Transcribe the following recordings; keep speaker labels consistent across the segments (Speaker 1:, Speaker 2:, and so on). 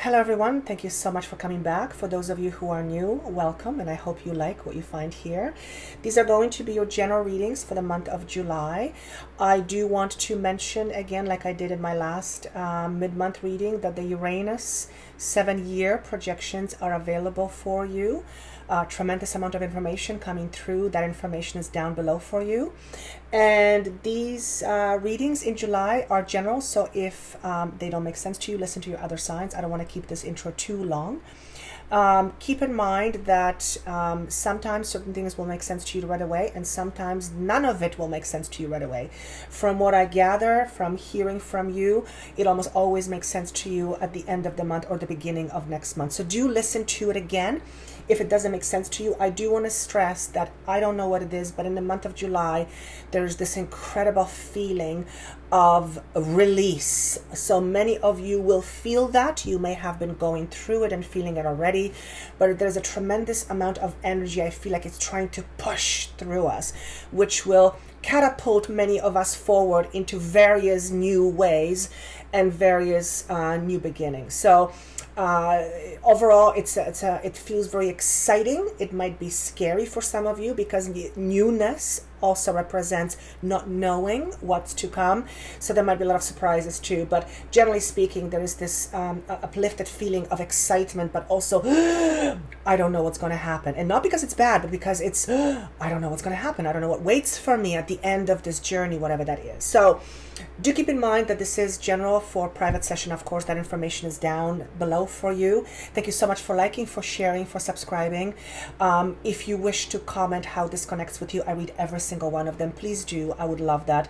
Speaker 1: Hello everyone, thank you so much for coming back. For those of you who are new, welcome, and I hope you like what you find here. These are going to be your general readings for the month of July. I do want to mention again, like I did in my last mid-month reading, that the Uranus 7-year projections are available for you. Tremendous amount of information coming through. That information is down below for you. And these readings in July are general, so if they don't make sense to you, listen to your other signs. I don't want to keep this intro too long. Keep in mind that sometimes certain things will make sense to you right away, and sometimes none of it will make sense to you right away. From what I gather, from hearing from you, it almost always makes sense to you at the end of the month or the beginning of next month. So do listen to it again. If it doesn't make sense to you, I do want to stress that I don't know what it is, but in the month of July, there's this incredible feeling of release. So many of you will feel that. You may have been going through it and feeling it already, but there's a tremendous amount of energy. I feel like it's trying to push through us, which will catapult many of us forward into various new ways and various new beginnings. So overall, it feels very exciting. It might be scary for some of you because the newness also represents not knowing what's to come. So there might be a lot of surprises too. But generally speaking, there is this uplifted feeling of excitement, but also I don't know what's going to happen. And not because it's bad, but because it's I don't know what's going to happen. I don't know what waits for me at the end of this journey, whatever that is. So do keep in mind that this is general. For private session, of course, that information is down below for you. Thank you so much for liking, for sharing, for subscribing. If you wish to comment how this connects with you, I read every single one of them. Please do. I would love that.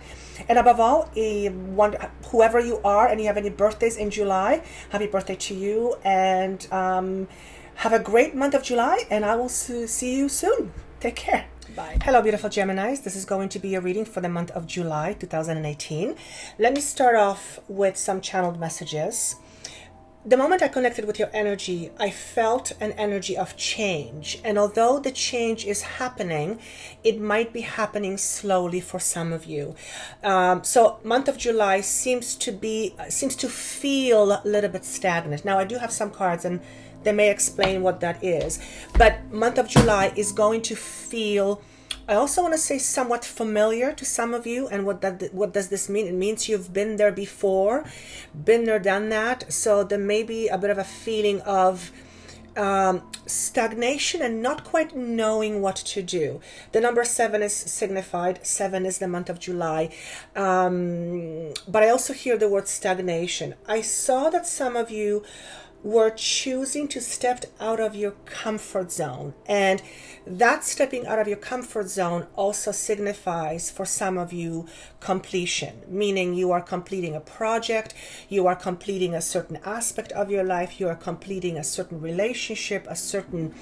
Speaker 1: And above all, whoever you are and you have any birthdays in July, happy birthday to you. And have a great month of July, and I will see you soon. Take care. Bye. Hello, beautiful Geminis. This is going to be a reading for the month of July 2018. Let me start off with some channeled messages. The moment I connected with your energy, I felt an energy of change. And although the change is happening, it might be happening slowly for some of you. So month of July seems to feel a little bit stagnant. Now, I do have some cards and they may explain what that is. But month of July is going to feel, I also want to say, somewhat familiar to some of you. And what does this mean? It means you've been there before, been there, done that. So there may be a bit of a feeling of stagnation and not quite knowing what to do. The number 7 is signified. 7 is the month of July. But I also hear the word stagnation. I saw that some of you were choosing to step out of your comfort zone, and that stepping out of your comfort zone also signifies for some of you completion, meaning you are completing a project, you are completing a certain aspect of your life, you are completing a certain relationship, a certain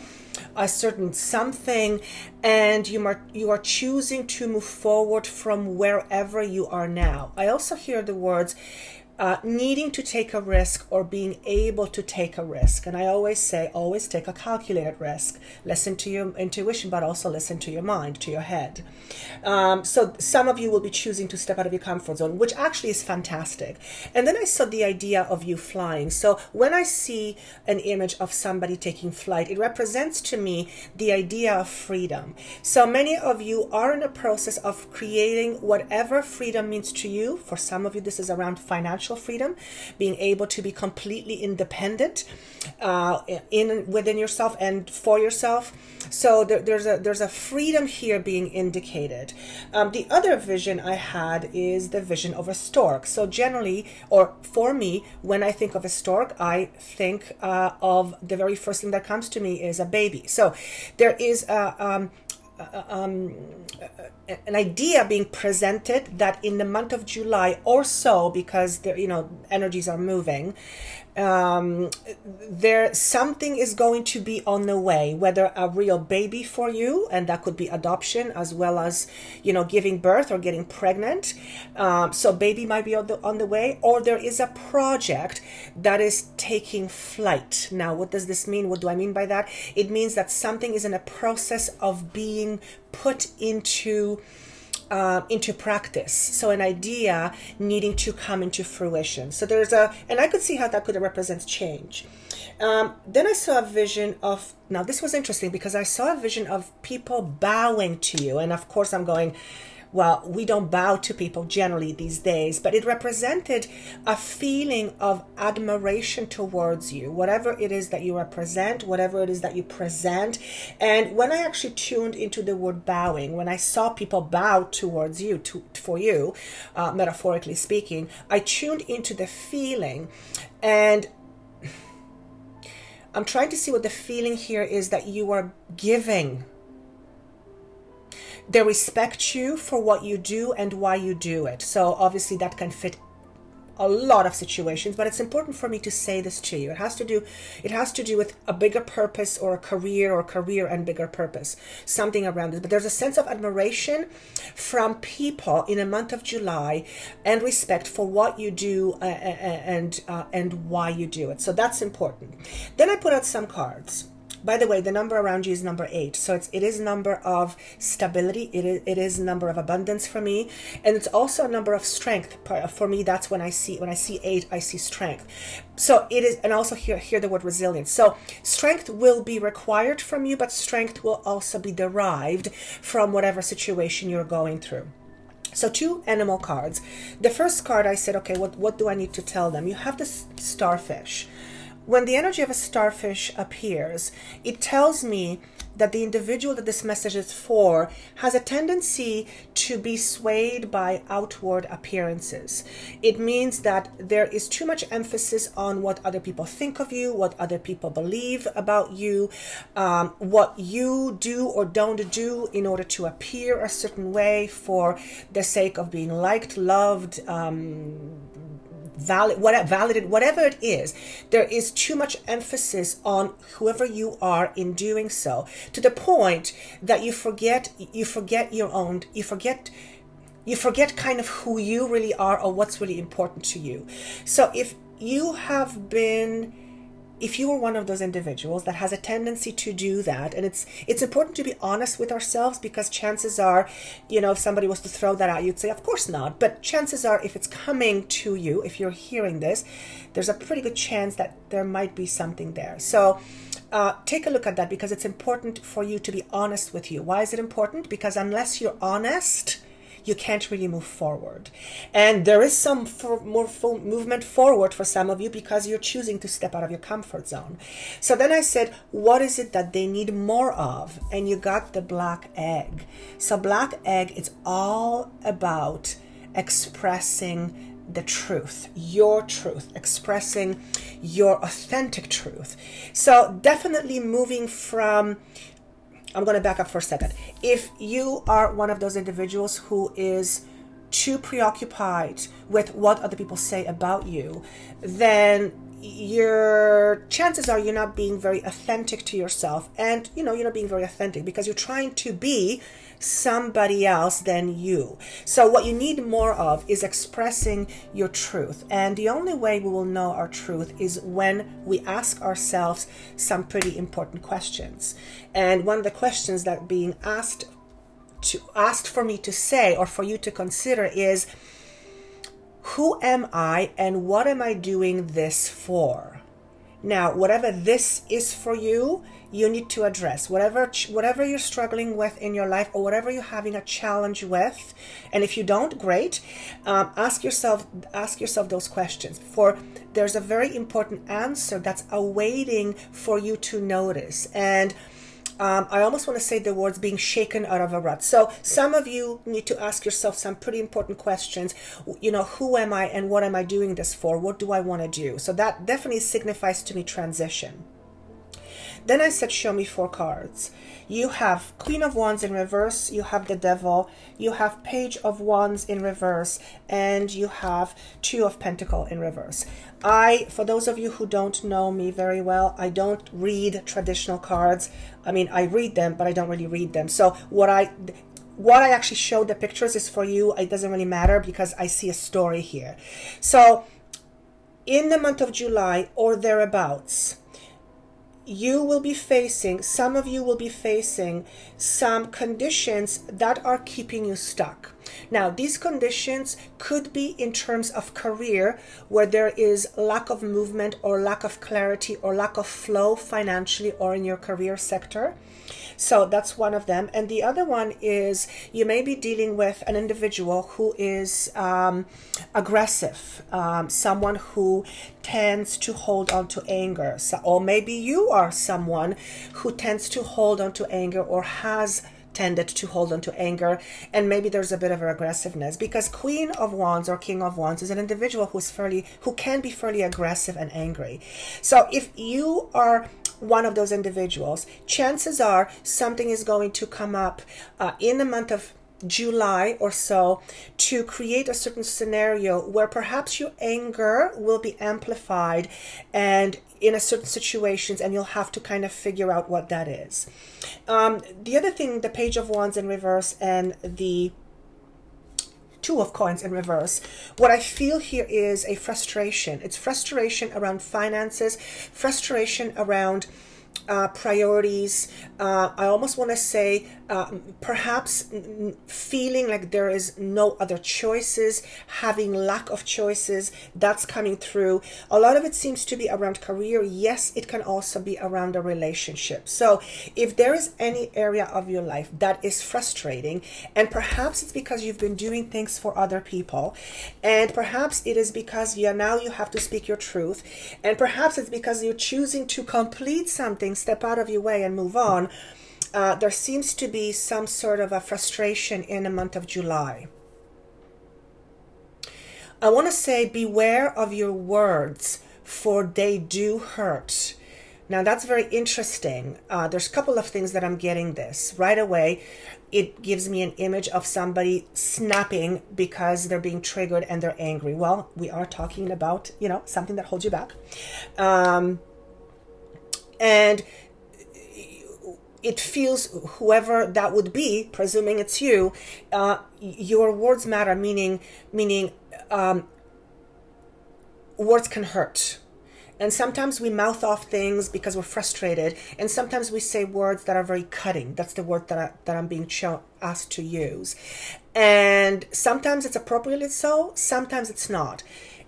Speaker 1: something, and you are choosing to move forward from wherever you are now. I also hear the words needing to take a risk or being able to take a risk. And I always say, always take a calculated risk. Listen to your intuition, but also listen to your mind, to your head. So some of you will be choosing to step out of your comfort zone, which actually is fantastic. And then I saw the idea of you flying. So when I see an image of somebody taking flight, it represents to me the idea of freedom. So many of you are in a process of creating whatever freedom means to you. For some of you, this is around financial freedom, being able to be completely independent within yourself and for yourself. So there's a freedom here being indicated. The other vision I had is the vision of a stork. So generally, or for me, when I think of a stork, I think of the very first thing that comes to me is a baby. So there is an idea being presented that in the month of July or so, because energies are moving, something is going to be on the way, whether a real baby for you, and that could be adoption as well as giving birth or getting pregnant. So baby might be on the way, or there is a project that is taking flight. Now, what does this mean? What do I mean by that? It means that something is in a process of being put into into practice. So an idea needing to come into fruition. So and I could see how that could represent change. Then I saw a vision of, now this was interesting because I saw a vision of people bowing to you. And of course I'm going, well, we don't bow to people generally these days, but it represented a feeling of admiration towards you, whatever it is that you represent, whatever it is that you present. And when I actually tuned into the word bowing, when I saw people bow towards you, for you, metaphorically speaking, I tuned into the feeling. And I'm trying to see what the feeling here is that you are giving. They respect you for what you do and why you do it. So obviously that can fit a lot of situations, but it's important for me to say this to you. It has to do with a bigger purpose, or a career and bigger purpose, something around this. But there's a sense of admiration from people in a month of July, and respect for what you do and why you do it. So that's important. Then I put out some cards. By the way, the number around you is number 8. So it is a number of stability. It is a number of abundance for me. And it's also a number of strength. For me, that's when I see 8, I see strength. So it is, and also hear the word resilience. So strength will be required from you, but strength will also be derived from whatever situation you're going through. So 2 animal cards. The first card, I said, okay, what do I need to tell them? You have this starfish. When the energy of a starfish appears, it tells me that the individual that this message is for has a tendency to be swayed by outward appearances. It means that there is too much emphasis on what other people think of you, what other people believe about you, what you do or don't do in order to appear a certain way for the sake of being liked, loved, validated, whatever it is. There is too much emphasis on whoever you are in doing so, to the point that you forget kind of who you really are, or what's really important to you. So if you were one of those individuals that has a tendency to do that, and it's important to be honest with ourselves, because chances are, if somebody was to throw that out, you'd say, of course not. But chances are, if it's coming to you, if you're hearing this, there's a pretty good chance that there might be something there. So take a look at that, because it's important for you to be honest with you. Why is it important? Because unless you're honest, you can't really move forward. And there is some more full movement forward for some of you, because you're choosing to step out of your comfort zone. So then I said, what is it that they need more of? And you got the black egg. So black egg, it's all about expressing the truth, expressing your authentic truth. So definitely moving from, I'm going to back up for a second. If you are one of those individuals who is too preoccupied with what other people say about you, then your chances are you're not being very authentic to yourself. And you're not being very authentic because you're trying to be somebody else than you. So what you need more of is expressing your truth. And the only way we will know our truth is when we ask ourselves some pretty important questions. And one of the questions that being asked for me to say, or for you to consider, is, who am I and what am I doing this for? Now, whatever this is for you, you need to address whatever you're struggling with in your life, or whatever you're having a challenge with. And if you don't, great. Ask yourself those questions. For there's a very important answer that's awaiting for you to notice. And I almost want to say the words being shaken out of a rut. So some of you need to ask yourself some pretty important questions. Who am I and what am I doing this for? What do I want to do? So that definitely signifies to me transition. Then I said, show me 4 cards. You have Queen of Wands in reverse, you have the Devil, you have Page of Wands in reverse, and you have 2 of Pentacles in reverse. For those of you who don't know me very well, I don't read traditional cards. I mean, I read them, but I don't really read them. So what I actually showed the pictures is for you. It doesn't really matter, because I see a story here. So in the month of July or thereabouts, some of you will be facing some conditions that are keeping you stuck. Now, these conditions could be in terms of career, where there is lack of movement or lack of clarity or lack of flow financially or in your career sector. So that's one of them. And the other one is you may be dealing with an individual who is aggressive, someone who tends to hold on to anger. So, or maybe you are someone who tends to hold on to anger or has tended to hold on to anger, and maybe there's a bit of aggressiveness, because Queen of Wands or King of Wands is an individual who can be fairly aggressive and angry. So if you are one of those individuals, chances are something is going to come up in the month of July or so to create a certain scenario where perhaps your anger will be amplified and in a certain situations, and you'll have to kind of figure out what that is. The other thing, the Page of Wands in reverse and the Two of Coins in reverse, what I feel here is a frustration. It's frustration around finances, frustration around priorities. I almost want to say perhaps feeling like there is no other choices, having lack of choices, that's coming through. A lot of it seems to be around career. Yes, it can also be around a relationship. So if there is any area of your life that is frustrating, and perhaps it's because you've been doing things for other people, and perhaps it is because you have to speak your truth, and perhaps it's because you're choosing to complete something, step out of your way and move on, there seems to be some sort of a frustration in the month of July. I want to say beware of your words, for they do hurt. Now that's very interesting. There's a couple of things that I'm getting this. Right away, it gives me an image of somebody snapping because they're being triggered and they're angry. Well, we are talking about, something that holds you back. And it feels, whoever that would be, presuming it's you, your words matter, meaning words can hurt. And sometimes we mouth off things because we're frustrated, and sometimes we say words that are very cutting. That's the word that I'm being asked to use. And sometimes it's appropriately so, sometimes it's not.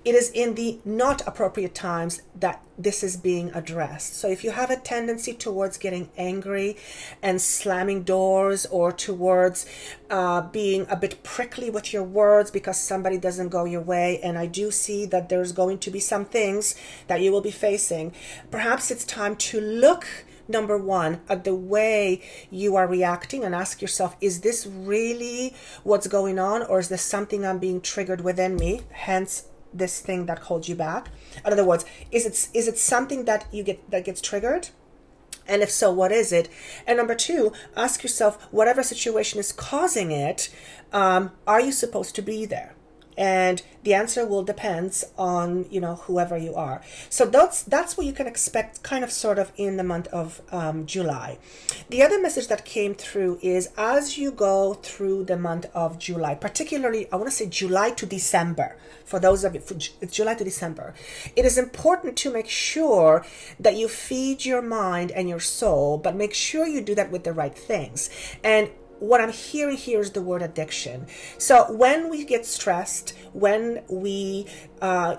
Speaker 1: It is in the not appropriate times that this is being addressed. So if you have a tendency towards getting angry and slamming doors, or towards being a bit prickly with your words because somebody doesn't go your way, and I do see that there's going to be some things that you will be facing, perhaps it's time to look, number one, at the way you are reacting and ask yourself, is this really what's going on, or is this something I'm being triggered within me, hence this thing that holds you back? In other words, is it something that gets triggered? And if so, what is it? And number two, ask yourself, whatever situation is causing it, are you supposed to be there? And the answer will depend on, whoever you are. So that's what you can expect kind of sort of in the month of July. The other message that came through is, as you go through the month of July, particularly, I want to say July to December, for those of you, it's July to December, it is important to make sure that you feed your mind and your soul, but make sure you do that with the right things. And what I'm hearing here is the word addiction. So when we get stressed, when we, are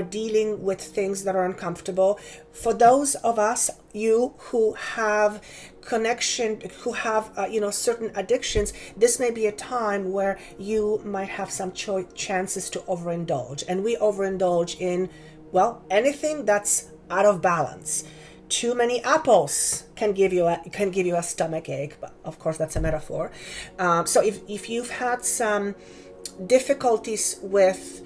Speaker 1: dealing with things that are uncomfortable, for those of us, you who have connection, who have, certain addictions, this may be a time where you might have some chances to overindulge. And we overindulge in, well, anything that's out of balance. Too many apples can give you a stomach ache, but of course that's a metaphor. So if you've had some difficulties with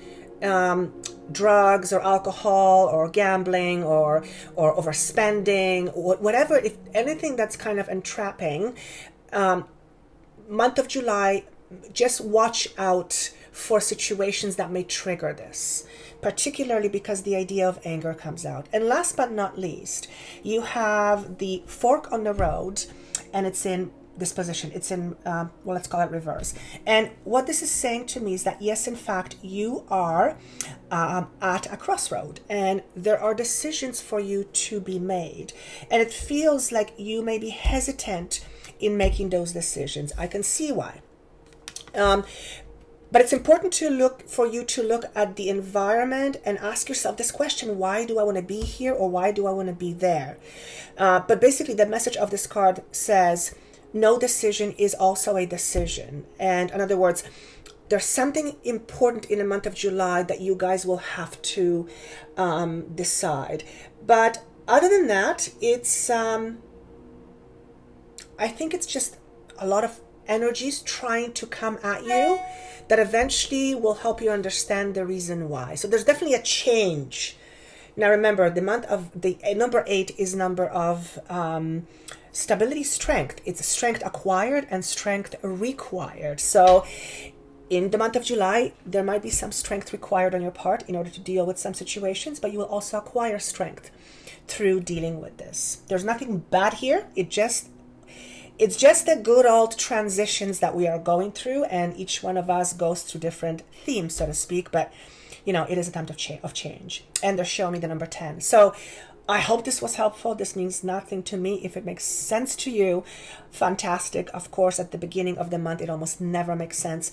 Speaker 1: drugs or alcohol or gambling or overspending, or whatever, if anything that's kind of entrapping, month of July, just watch out for situations that may trigger this, particularly because the idea of anger comes out. And last but not least, you have the fork on the road, and it's in this position. It's in, let's call it reverse. And what this is saying to me is that, yes, in fact, you are at a crossroad, and there are decisions for you to be made. And it feels like you may be hesitant in making those decisions. I can see why. But it's important for you to look at the environment and ask yourself this question: why do I want to be here, or why do I want to be there? But basically, the message of this card says, no decision is also a decision. And in other words, there's something important in the month of July that you guys will have to decide. But other than that, it's, I think it's just a lot of energies trying to come at you that eventually will help you understand the reason why. So there's definitely a change. Now remember, the month of number 8 is number of stability, strength. It's strength acquired and strength required. So in the month of July, there might be some strength required on your part in order to deal with some situations, but you will also acquire strength through dealing with this. There's nothing bad here. It's just the good old transitions that we are going through, and each one of us goes through different themes, so to speak. But you know, it is a time of change, and they're showing me the number 10. So I hope this was helpful. This means nothing to me. If it makes sense to you, fantastic. Of course, at the beginning of the month, it almost never makes sense.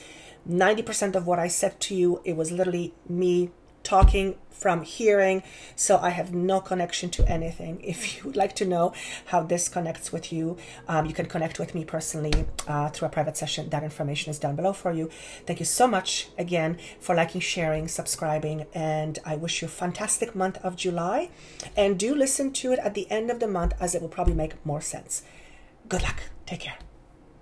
Speaker 1: 90% of what I said to you, it was literally me talking from hearing, so I have no connection to anything. If you would like to know how this connects with you, you can connect with me personally through a private session. That information is down below for you. Thank you so much again for liking, sharing, subscribing, and I wish you a fantastic month of July. And do listen to it at the end of the month, as it will probably make more sense. Good luck. Take care.